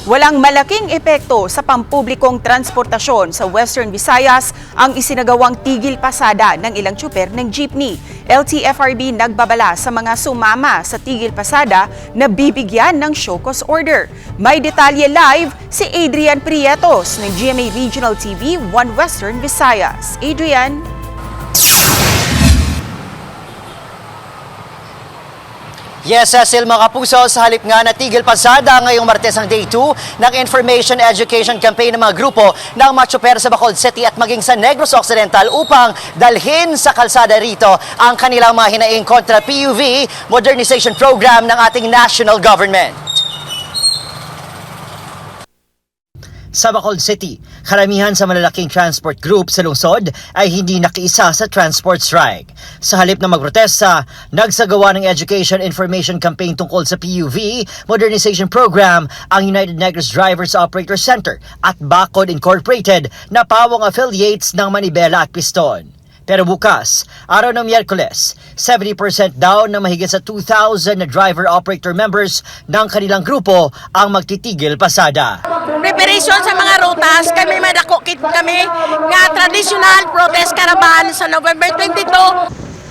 Walang malaking epekto sa pampublikong transportasyon sa Western Visayas ang isinagawang tigil pasada ng ilang tsuper ng jeepney. LTFRB nagbabala sa mga sumama sa tigil pasada na bibigyan ng show cause order. May detalye live si Adrian Prietos ng GMA Regional TV 1 Western Visayas. Adrian? Yes, Cecil, mga kapuso, sa halip nga na tigil pasada ngayong Martes ang Day 2 ng Information Education Campaign ng mga grupo ng mga tsuper sa Bacolod City at maging sa Negros Occidental upang dalhin sa kalsada rito ang kanilang mga hinaing kontra PUV modernization program ng ating national government. Sa Bacolod City, karamihan sa malalaking transport group sa lungsod ay hindi nakiisa sa transport strike. Sa halip na magprotesta, nagsagawa ng Education Information Campaign tungkol sa PUV Modernization Program ang United Negros Drivers Operator Center at Bacod Incorporated na pawang affiliates ng Manibela at Piston. Pero bukas, araw ng Miyerkules, 70% daw na mahigit sa 2,000 na driver-operator members ng kanilang grupo ang magtitigil pasada. Preparation sa mga rutas, kami madako kit kami nga traditional protest caravan sa November 22.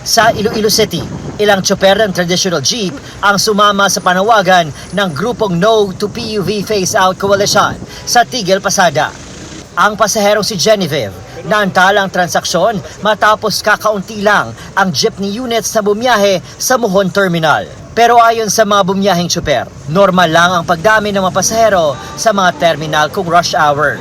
Sa Iloilo City, ilang tsuper ng traditional jeep ang sumama sa panawagan ng grupong No to PUV Phase Out Coalition sa tigil pasada. Ang pasaherong si Genevieve naantala ang transaksyon matapos kakaunti lang ang jeepney units na bumiyahe sa Mohon Terminal. Pero ayon sa mga bumiyaheng tsuper, normal lang ang pagdami ng mga pasahero sa mga terminal kung rush hour.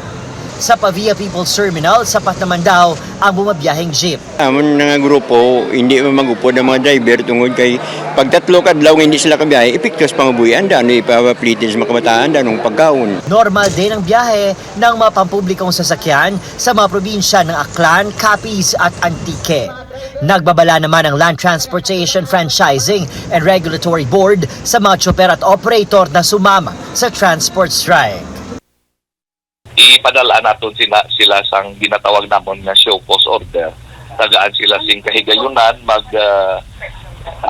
Sa Pavia People's Terminal, sapat naman daw ang bumabiyaheng jeep. Amon nga grupo, hindi mamagupod ang mga driver tungod kay pagtatlo kadlaw hindi sila kabiyahe, epektos pangabuyan dano ipapaplitin sa mga kabataan danong pagkaon. Normal din ang biyahe ng mga pampublikong sasakyan sa mga probinsya ng Aklan, Capiz at Antique. Nagbabala naman ang Land Transportation Franchising and Regulatory Board sa mga tsuper at operator na sumama sa transport strike. Ipadala natin sila sang ginatawag namon nga show cause order. Tagaan sila sing kahigayunan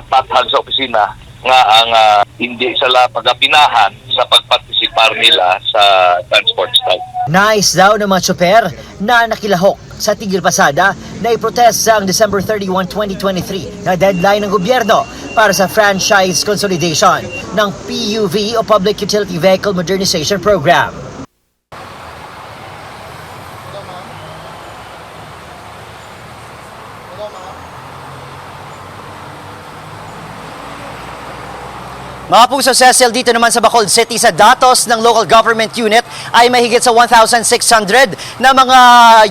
patag sa opisina nga ang hindi sila pagapinahan sa pagpartisipar nila sa transport strike. Nice daw ng mga tsuper na nakilahok sa tigil pasada na iprotesta ang December 31, 2023 na deadline ng gobyerno para sa franchise consolidation ng PUV o Public Utility Vehicle Modernization Program. Mga puso, Cecil, dito naman sa Bacolod City sa datos ng local government unit ay mahigit sa 1,600 na mga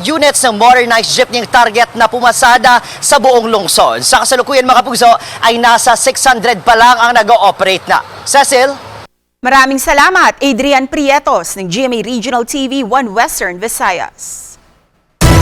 units ng modernized jeepney target na pumasada sa buong lungsod. Sa kasalukuyan, mga puso, ay nasa 600 pa lang ang nag-ooperate na. Cecil? Maraming salamat, Adrian Prietos ng GMA Regional TV 1 Western Visayas.